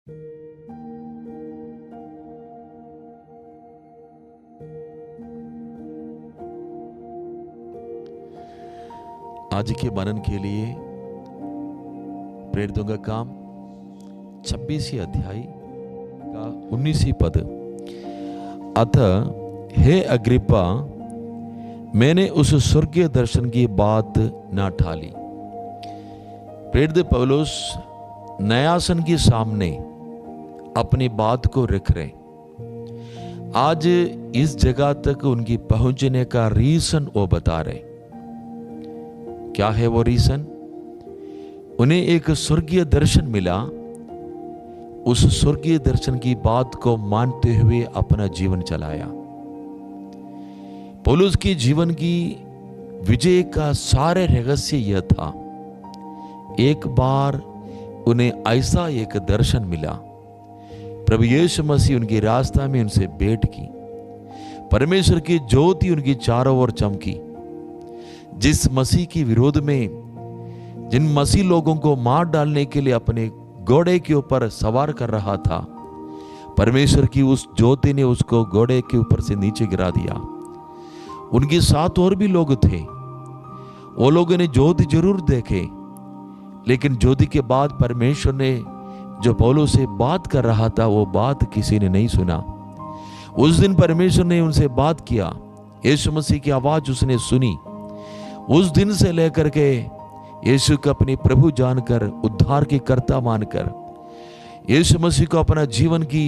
आज के मनन के लिए प्रेरितों का काम 26 अध्याय का 19 पद। अतः हे अग्रिप्पा, मैंने उस स्वर्गीय दर्शन की बात न टाली। प्रेरित पौलुस न्यायासन के सामने अपनी बात को रख रहे। आज इस जगह तक उनकी पहुंचने का रीजन वो बता रहे। क्या है वो रीजन? उन्हें एक स्वर्गीय दर्शन मिला। उस स्वर्गीय दर्शन की बात को मानते हुए अपना जीवन चलाया। पौलुस की जीवन की विजय का सारे रहस्य यह था, एक बार उन्हें ऐसा एक दर्शन मिला। प्रभु यीशु मसीह उनकी रास्ता में उनसे भेंट की। परमेश्वर की ज्योति उनकी चारों ओर चमकी। जिस मसीह के विरोध में जिन मसीह लोगों को मार डालने के लिए अपने घोड़े के ऊपर सवार कर रहा था, परमेश्वर की उस ज्योति ने उसको घोड़े के ऊपर से नीचे गिरा दिया। उनके साथ और भी लोग थे। वो लोगों ने ज्योति जरूर देखे, लेकिन ज्योति के बाद परमेश्वर ने जो पौलुस से बात कर रहा था वो बात किसी ने नहीं सुना। उस दिन परमेश्वर ने उनसे बात किया। यीशु मसीह की आवाज उसने सुनी। उस दिन से लेकर के यीशु को अपनी प्रभु जानकर, उद्धार के कर्ता मानकर, यीशु मसीह को अपना जीवन की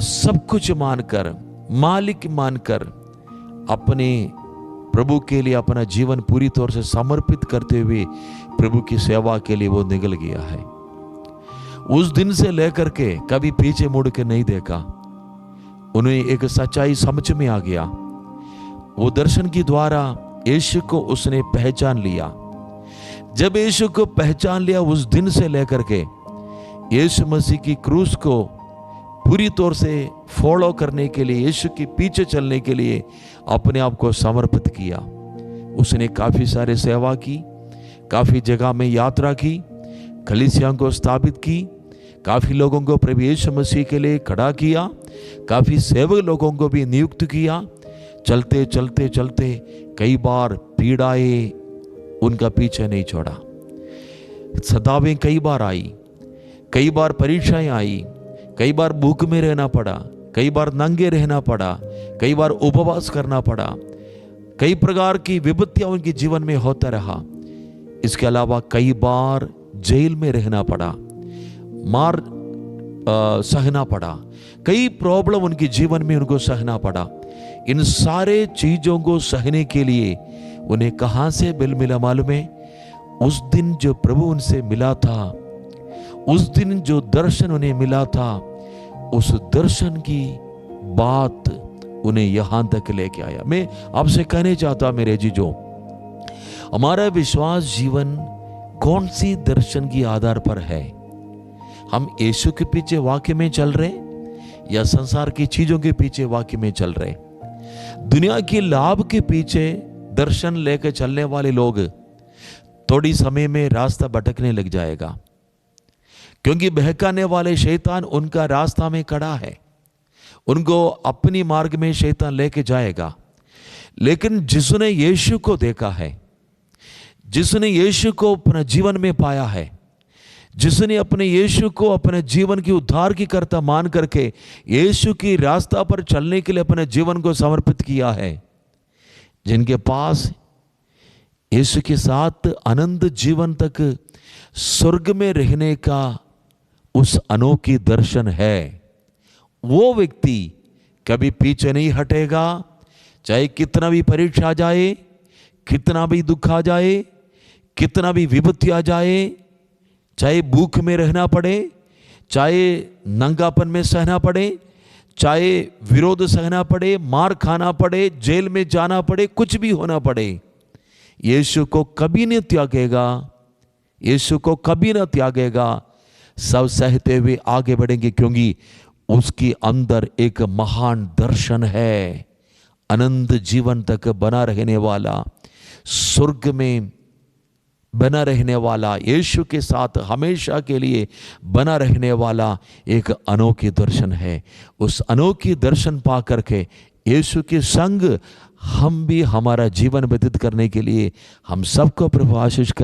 सब कुछ मानकर, मालिक मानकर, अपने प्रभु के लिए अपना जीवन पूरी तौर से समर्पित करते हुए प्रभु की सेवा के लिए वो निकल गया है। उस दिन से लेकर के कभी पीछे मुड़ के नहीं देखा। उन्हें एक सच्चाई समझ में आ गया। वो दर्शन के द्वारा यीशु को उसने पहचान लिया। जब यीशु को पहचान लिया, उस दिन से लेकर के यीशु मसीह की क्रूस को पूरी तौर से फॉलो करने के लिए, यीशु के पीछे चलने के लिए अपने आप को समर्पित किया। उसने काफी सारे सेवा की, काफी जगह में यात्रा की, कलीसिया को स्थापित की, काफी लोगों को प्रभु यीशु मसीह के लिए खड़ा किया, काफी सेवक लोगों को भी नियुक्त किया। चलते चलते चलते कई बार पीड़ाएं उनका पीछे नहीं छोड़ा। सतावें कई बार आई, कई बार परीक्षाएं आई, कई बार भूख में रहना पड़ा, कई बार नंगे रहना पड़ा, कई बार उपवास करना पड़ा, कई प्रकार की विपत्तियां उनके जीवन में होता रहा। इसके अलावा कई बार जेल में रहना पड़ा, मार सहना पड़ा, कई प्रॉब्लम उनके जीवन में उनको सहना पड़ा। इन सारे चीजों को सहने के लिए उन्हें कहां से बल मिला मालूम है? उस दिन जो प्रभु उनसे मिला था, उस दिन जो दर्शन उन्हें मिला था, उस दर्शन की बात उन्हें यहां तक लेके आया। मैं आपसे कहने चाहता मेरे जीजो, हमारा विश्वास जीवन कौन सी दर्शन की आधार पर है? हम यीशु के पीछे वाक्य में चल रहे या संसार की चीजों के पीछे वाक्य में चल रहे? दुनिया के लाभ के पीछे दर्शन लेकर चलने वाले लोग थोड़ी समय में रास्ता भटकने लग जाएगा, क्योंकि बहकाने वाले शैतान उनका रास्ता में खड़ा है। उनको अपनी मार्ग में शैतान लेके जाएगा। लेकिन जिसने यीशु को देखा है, जिसने यीशु को अपने जीवन में पाया है, जिसने अपने यीशु को अपने जीवन की उद्धार की कर्ता मान करके यीशु की रास्ता पर चलने के लिए अपने जीवन को समर्पित किया है, जिनके पास यीशु के साथ अनंत जीवन तक स्वर्ग में रहने का उस अनोखी दर्शन है, वो व्यक्ति कभी पीछे नहीं हटेगा। चाहे कितना भी परीक्षा आ जाए, कितना भी दुख आ जाए, कितना भी विपत्ति आ जाए, चाहे भूख में रहना पड़े, चाहे नंगापन में सहना पड़े, चाहे विरोध सहना पड़े, मार खाना पड़े, जेल में जाना पड़े, कुछ भी होना पड़े, यीशु को कभी नहीं त्यागेगा। यीशु को कभी ना त्यागेगा। सब सहते हुए आगे बढ़ेंगे, क्योंकि उसके अंदर एक महान दर्शन है, अनंत जीवन तक बना रहने वाला, स्वर्ग में बना रहने वाला, यीशु के साथ हमेशा के लिए बना रहने वाला एक अनोखी दर्शन है। उस अनोखी दर्शन पा करके यीशु के संग हम भी हमारा जीवन व्यतीत करने के लिए हम सबको प्रभु आशीष करें।